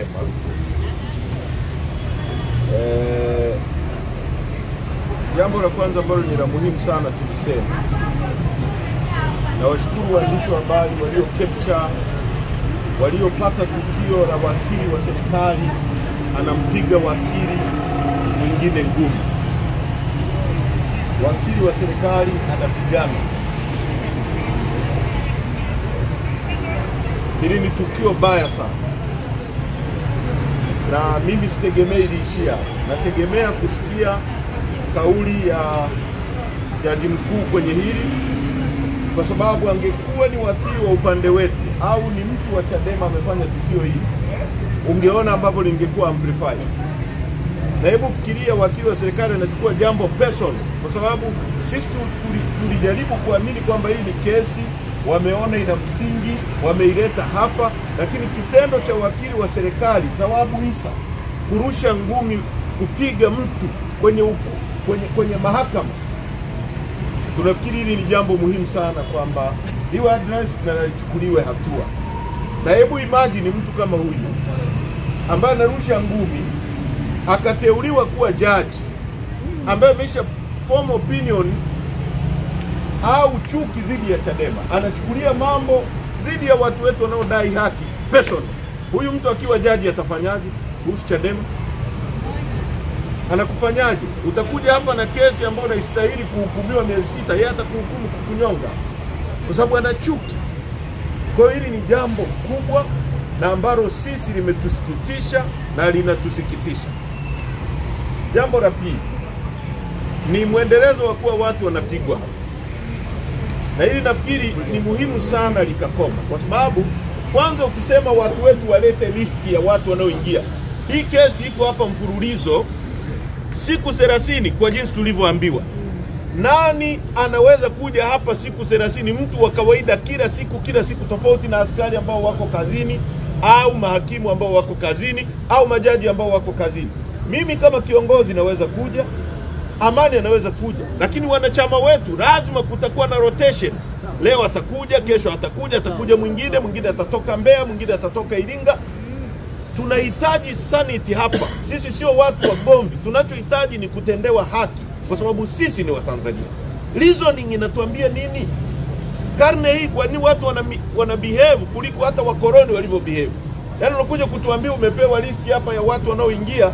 kusema. Jambo la kwanza ambalo ni la muhimu sana tulisema, na washukuru waandishi wa habari walio capture, waliopata tukio la wakili wa serikali anampiga wakili mwingine ngumi. Wakili wa serikali anapigana. Hili ni tukio baya sana, na mimi sitegemei liishia. Nategemea kusikia kauli ya jaji mkuu kwenye hili, kwa sababu angekuwa ni wakili wa upande wetu au ni mtu wa Chadema amefanya tukio hili, ungeona ambavyo lingekuwa amplified. Na hebu fikiria wakili wa serikali anachukua jambo personal, kwa sababu sisi tulijaribu kuamini kwamba hii ni kesi, wameona ina msingi, wameileta hapa, lakini kitendo cha wakili wa serikali Thawabu Issa kurusha ngumi, kupiga mtu kwenye mahakama, tunafikiri hili ni jambo muhimu sana kwamba iwe address na lichukuliwe hatua. Na hebu imagine mtu kama huyu ambaye anarusha ngumi akateuliwa kuwa judge, ambaye amesha form opinion au chuki dhidi ya Chadema, anachukulia mambo dhidi ya watu wetu wanaodai haki personal. Huyu mtu akiwa jaji atafanyaje kuhusu Chadema? Anakufanyaje? Utakuja hapa na kesi ambayo inastahili kuhukumiwa miezi 6, yeye atakuhukumu kukunyonga kwa sababu ana chuki. Kwa hiyo hili ni jambo kubwa na ambalo sisi limetusikitisha na linatusikitisha. Jambo la pili ni mwendelezo wa kuwa watu wanapigwa hapa, na hili nafikiri ni muhimu sana likakoma, kwa sababu kwanza ukisema watu wetu walete listi ya watu wanaoingia, hii kesi iko hapa mfululizo siku 30 kwa jinsi tulivyoambiwa. Nani anaweza kuja hapa siku 30? Mtu wa kawaida kila siku, tofauti na askari ambao wako kazini au mahakimu ambao wako kazini au majaji ambao wako kazini. Mimi kama kiongozi naweza kuja, Amani anaweza kuja, lakini wanachama wetu lazima kutakuwa na rotation. Leo atakuja, kesho atakuja mwingine atatoka Mbeya, mwingine atatoka Iringa. Tunahitaji sanity hapa. Sisi sio watu wa bombi. Tunachohitaji ni kutendewa haki, kwa sababu sisi ni Watanzania. Reasoning inatuambia nini? Karne hii kwa nini watu wana behave kuliko hata wakoloni walivyo behave? Yaani unakuja kutuambia umepewa listi hapa ya watu wanaoingia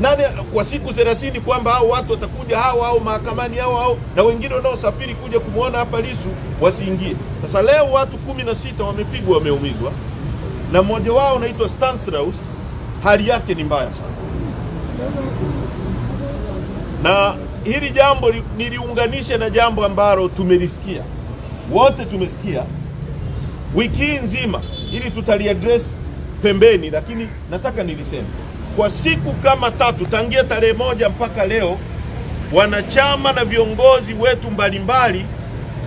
nani kwa siku 30 kwamba hao watu watakuja, hao mahakamani hao na wengine wanaosafiri kuja kumuona hapa Lissu wasiingie. Sasa leo watu 16 wamepigwa, wameumizwa, na mmoja wao anaitwa Stanislaus, hali yake ni mbaya sana. Na hili jambo niliunganisha na jambo ambalo tumelisikia, wote tumesikia wiki nzima, ili tutaliaddress pembeni, lakini nataka niliseme kwa siku kama 3 tangia tarehe 1 mpaka leo, wanachama na viongozi wetu mbalimbali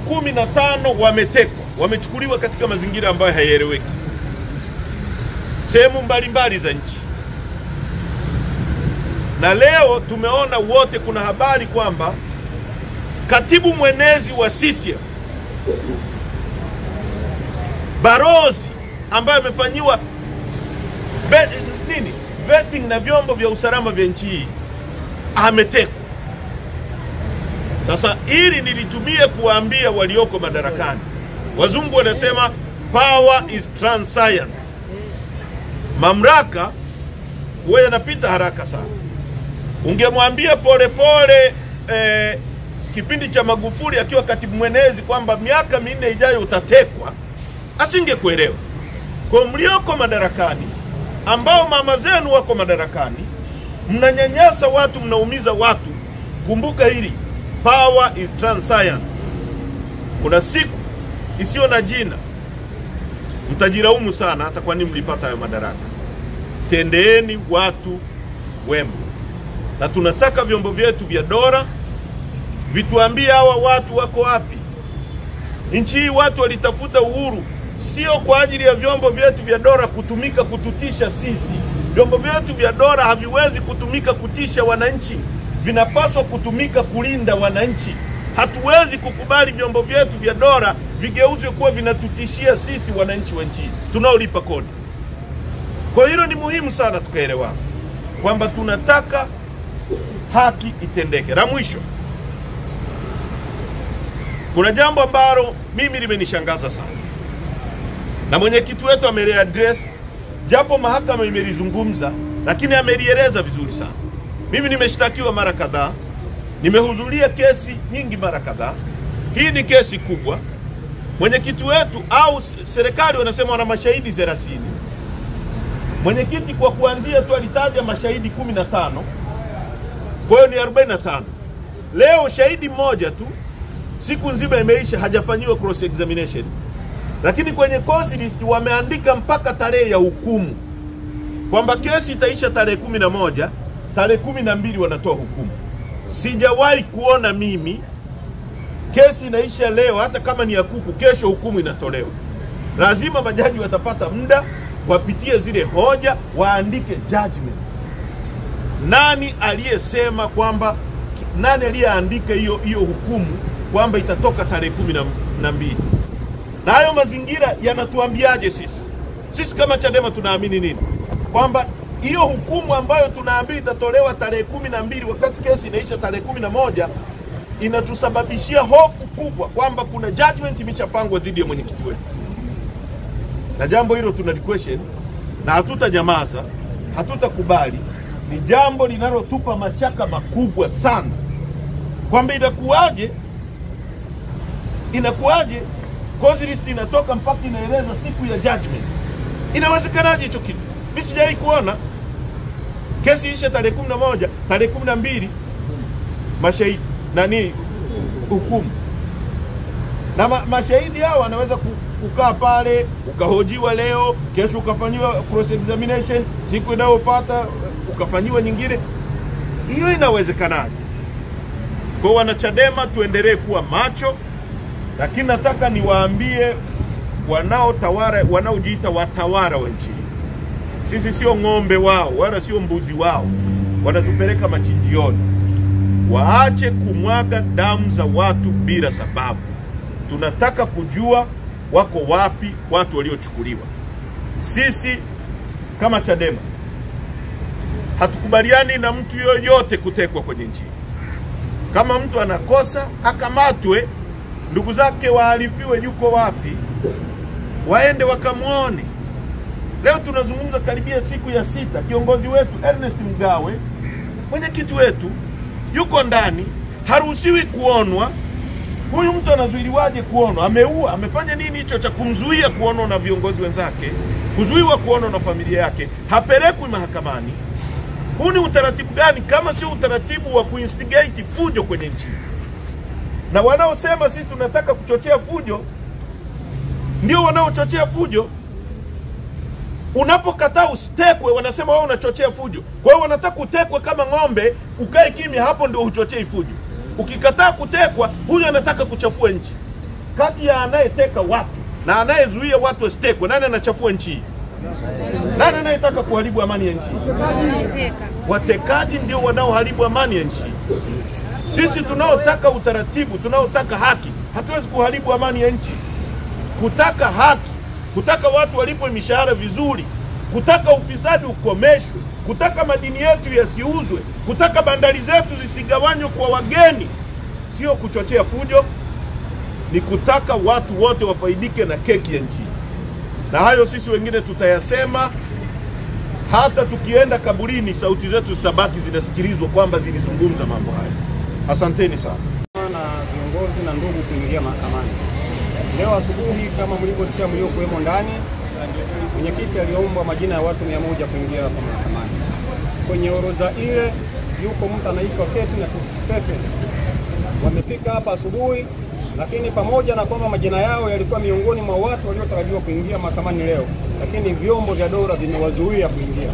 15 wametekwa, wamechukuliwa katika mazingira ambayo hayaeleweki sehemu mbalimbali za nchi. Na leo tumeona wote, kuna habari kwamba katibu mwenezi wa CCM Barozi ambaye amefanyiwa vetting na vyombo vya usalama vya nchi hii ametekwa. Sasa hili nilitumia kuwaambia walioko madarakani. Wazungu wanasema power is transient. Mamlaka wewe yanapita haraka sana. Ungemwambia Polepole kipindi cha Magufuli akiwa katibu mwenezi kwamba miaka 4 ijayo utatekwa, asingekuelewa. Kwa mlioko madarakani, ambao mama zenu wako madarakani, mnanyanyasa watu, mnaumiza watu, kumbuka hili, power is transient. Kuna siku isiyo na jina mtajiraumu sana hata kwa nini mlipata hayo madaraka. Tendeeni watu wema. Na tunataka vyombo vyetu vya dola vituambie hawa watu wako wapi. Nchi hii watu walitafuta uhuru, sio kwa ajili ya vyombo vyetu vya dola kutumika kututisha sisi. Vyombo vyetu vya dola haviwezi kutumika kutisha wananchi, vinapaswa kutumika kulinda wananchi. Hatuwezi kukubali vyombo vyetu vya dola vigeuzwe kuwa vinatutishia sisi wananchi wa nchi tunaolipa kodi. Kwa hilo ni muhimu sana tukaelewa kwamba tunataka haki itendeke. La mwisho, kuna jambo ambalo mimi limenishangaza sana, na mwenyekiti wetu ameliaddress, japo mahakama imelizungumza, lakini amelieleza vizuri sana. Mimi nimeshtakiwa mara kadhaa, nimehudhuria kesi nyingi mara kadhaa. Hii ni kesi kubwa. Mwenyekiti wetu au serikali wanasema wana mashahidi 30. Mwenyekiti kwa kuanzia tu alitaja mashahidi 15. Kwa hiyo ni 45. Leo shahidi mmoja tu siku nzima imeisha, hajafanyiwa cross examination. Lakini kwenye cause list wameandika mpaka tarehe ya hukumu, kwamba kesi itaisha tarehe 11, tarehe 12 wanatoa hukumu. Sijawahi kuona mimi kesi inaisha leo, hata kama ni ya kuku, kesho hukumu inatolewa. Lazima majaji watapata muda wapitie zile hoja, waandike judgment. Nani aliyesema kwamba, nani aliyeandika hiyo hukumu kwamba itatoka tarehe 12? Na hayo mazingira yanatuambiaje sisi? Sisi kama Chadema tunaamini nini? Kwamba hiyo hukumu ambayo tunaambiwa itatolewa tarehe 12 wakati kesi inaisha tarehe 11 inatusababishia hofu kubwa kwamba kuna judgment imeshapangwa dhidi ya mwenyekiti wetu. Na jambo hilo tunaliquestion na hatutanyamaza, hatutakubali. Ni jambo linalotupa mashaka makubwa sana kwamba inakuaje cause list inatoka mpaka inaeleza siku ya judgment. Inawezekanaje hicho kitu? Mimi sijawahi kuona. Kesi isha tarehe 11, tarehe 12 mashahidi nani hukumu. Na mashahidi hao wanaweza kukaa pale, ukahojiwa leo, kesho ukafanyiwa cross examination, siku inayofuata ukafanyiwa nyingine. Hiyo inawezekanaje? Kwa wana Chadema tuendelee kuwa macho, lakini nataka niwaambie wanaojiita watawala wa nchi, sisi sio ng'ombe wao wala sio mbuzi wao, wanatupeleka machinjioni. Waache kumwaga damu za watu bila sababu. Tunataka kujua wako wapi watu waliochukuliwa. Sisi kama Chadema hatukubaliani na mtu yoyote kutekwa kwenye nchi. Kama mtu anakosa akamatwe, ndugu zake waarifiwe yuko wapi, waende wakamuone. Leo tunazungumza karibia siku ya 6, kiongozi wetu Ernest Mgawe, mwenyekiti wetu, yuko ndani, haruhusiwi kuonwa. Huyu mtu anazuiliwaje kuonwa? Ameua, amefanya nini hicho cha kumzuia kuonwa na viongozi wenzake, kuzuiwa kuonwa na familia yake, hapelekwi mahakamani? Huu ni utaratibu gani kama sio utaratibu wa kuinstigate fujo kwenye nchi? Na wanaosema sisi tunataka kuchochea fujo ndio wanaochochea fujo. Unapokataa usitekwe, wanasema wewe unachochea fujo. Kwa hiyo wanataka utekwe kama ng'ombe, ukae kimya, hapo ndio uchochee fujo. Ukikataa kutekwa, huyo anataka kuchafua nchi. Kati ya anayeteka watu na anayezuia watu wasitekwe, nani anachafua nchi? Nani anayetaka kuharibu amani ya nchi? Watekaji ndio wanaoharibu amani ya nchi. Sisi tunaotaka utaratibu, tunaotaka haki, hatuwezi kuharibu amani ya nchi. Kutaka haki, kutaka watu walipwe mishahara vizuri, kutaka ufisadi ukomeshwe, kutaka madini yetu yasiuzwe, kutaka bandari zetu zisigawanywe kwa wageni, sio kuchochea fujo. Ni kutaka watu wote wafaidike na keki ya nchi. Na hayo sisi wengine tutayasema, hata tukienda kaburini sauti zetu zitabaki zinasikilizwa kwamba zilizungumza mambo haya. Asanteni sana. Na viongozi na ndugu kuingia mahakamani. Leo asubuhi kama mlivyosikia mliokuwemo ndani, mwenyekiti aliomba majina ya watu 100 kuingia hapa mahakamani. Kwenye orodha ile yuko mtu anaitwa Keti na Stephen. Wamefika hapa asubuhi, lakini pamoja na kwamba majina yao yalikuwa miongoni mwa watu waliotarajiwa kuingia mahakamani leo, lakini vyombo vya dola vimewazuia kuingia.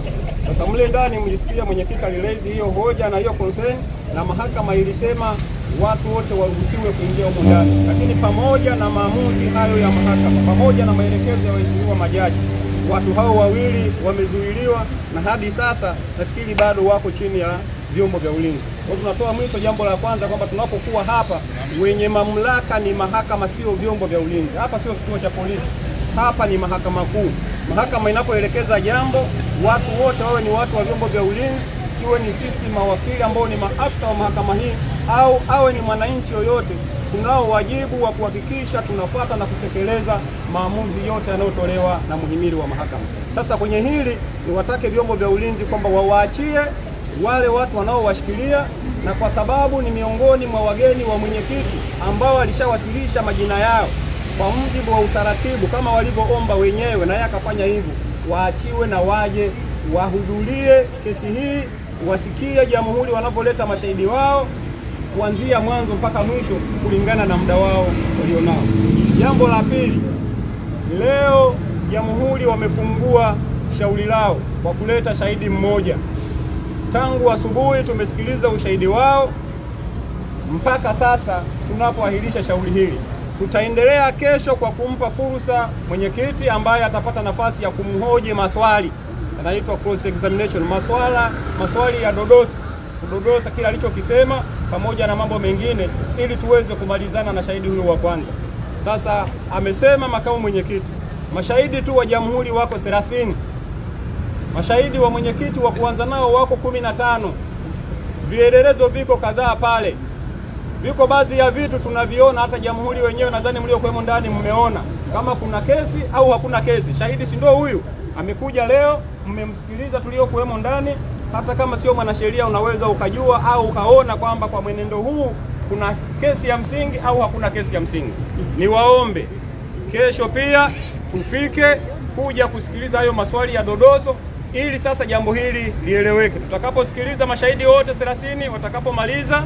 Sasa mle ndani mlisikia mwenyekiti alilezi hiyo hoja na hiyo concern, na mahakama ilisema watu wote waruhusiwe kuingia huko ndani. Lakini pamoja na maamuzi hayo ya mahakama, pamoja na maelekezo ya waheshimiwa majaji, watu hao wawili wamezuiliwa na hadi sasa nafikiri bado wako chini ya vyombo vya ulinzi. Kwa tunatoa mwito, jambo la kwanza, kwamba tunapokuwa hapa, wenye mamlaka ni mahakama, sio vyombo vya ulinzi. Hapa sio kituo cha polisi, hapa ni mahakama kuu. Mahakama inapoelekeza jambo watu wote wawe ni watu wa vyombo vya ulinzi, iwe ni sisi mawakili ambao ni maafisa wa mahakama hii au awe ni mwananchi yoyote, tunao wajibu wa kuhakikisha tunafuata na kutekeleza maamuzi yote yanayotolewa na muhimili wa mahakama. Sasa kwenye hili niwatake vyombo vya ulinzi kwamba wawaachie wale watu wanaowashikilia, na kwa sababu ni miongoni mwa wageni wa mwenyekiti ambao alishawasilisha majina yao kwa mujibu wa utaratibu kama walivyoomba wenyewe, na yeye akafanya hivyo, waachiwe na waje wahudhurie kesi hii, wasikie jamhuri wanapoleta mashahidi wao kuanzia mwanzo mpaka mwisho kulingana na muda wao walionao. Jambo la pili, leo jamhuri wamefungua shauri lao kwa kuleta shahidi mmoja. Tangu asubuhi tumesikiliza ushahidi wao mpaka sasa tunapoahirisha shauri hili. Tutaendelea kesho kwa kumpa fursa mwenyekiti ambaye atapata nafasi ya kumhoji maswali yanaitwa cross examination, maswali ya kudodosa kila alichokisema pamoja na mambo mengine, ili tuweze kumalizana na shahidi huyo wa kwanza. Sasa amesema makamu mwenyekiti, mashahidi tu wa jamhuri wako 30. Mashahidi wa mwenyekiti wa kuanza nao wako 15. Vielelezo viko kadhaa pale. Viko baadhi ya vitu tunaviona, hata jamhuri wenyewe nadhani mliokuwemo ndani mmeona kama kuna kesi au hakuna kesi. Shahidi si ndio huyu amekuja leo, mmemsikiliza tuliokuwemo ndani. Hata kama sio mwanasheria unaweza ukajua au ukaona kwamba kwa mwenendo huu kuna kesi ya msingi au hakuna kesi ya msingi. Niwaombe kesho pia tufike kuja kusikiliza hayo maswali ya dodoso, ili sasa jambo hili lieleweke. Tutakaposikiliza mashahidi wote 30 watakapomaliza,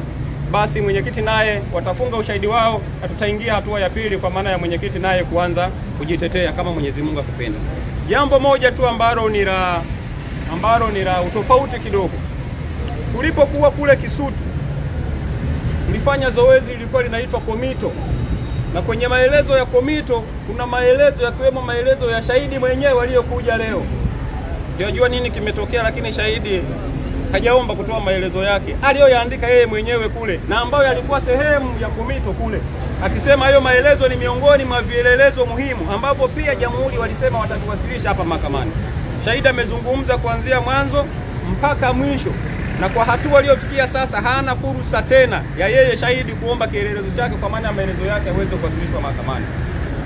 basi mwenyekiti naye watafunga ushahidi wao na tutaingia hatua ya pili, kwa maana ya mwenyekiti naye kuanza kujitetea kama Mwenyezi Mungu akipenda. Jambo moja tu ambalo ni la utofauti kidogo. Tulipokuwa kule Kisutu tulifanya zoezi lilikuwa linaitwa komito, na kwenye maelezo ya komito kuna maelezo yakiwemo maelezo ya shahidi mwenyewe aliyokuja leo. Ndio nini kimetokea, lakini shahidi hajaomba kutoa maelezo yake aliyoyaandika yeye mwenyewe kule, na ambayo yalikuwa sehemu ya komito kule, akisema hayo maelezo ni miongoni mwa vielelezo muhimu ambapo pia jamhuri walisema watatuwasilisha hapa mahakamani. Shahidi amezungumza kuanzia mwanzo mpaka mwisho, na kwa hatua aliyofikia sasa hana fursa tena ya yeye shahidi kuomba kielelezo chake, kwa maana maelezo yake yaweze kuwasilishwa mahakamani.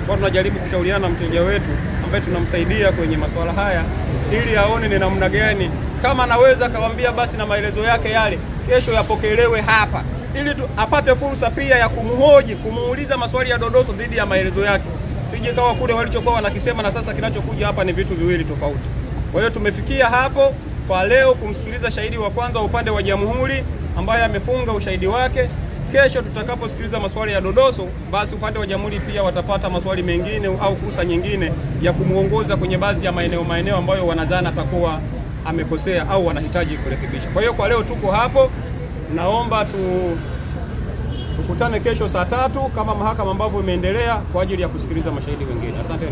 Kwa tunajaribu kushauriana na mteja wetu ambaye tunamsaidia kwenye masuala haya, ili aone ni namna gani kama anaweza kawaambia basi na maelezo yake yale kesho yapokelewe hapa, ili apate fursa pia ya kumhoji, kumuuliza maswali ya dodoso dhidi ya maelezo yake. Sije kawa kule walichokuwa wanakisema na sasa kinachokuja hapa ni vitu viwili tofauti. Kwa hiyo tumefikia hapo kwa leo kumsikiliza shahidi wa kwanza upande wa jamhuri ambaye amefunga ushahidi wake. Kesho tutakaposikiliza maswali ya dodoso, basi upande wa jamhuri pia watapata maswali mengine au fursa nyingine ya kumuongoza kwenye baadhi ya maeneo ambayo wanadhani atakuwa amekosea au wanahitaji kurekebisha. Kwa hiyo kwa leo tuko hapo, naomba tukutane kesho saa 3 kama mahakama ambavyo imeendelea kwa ajili ya kusikiliza mashahidi wengine. Asante.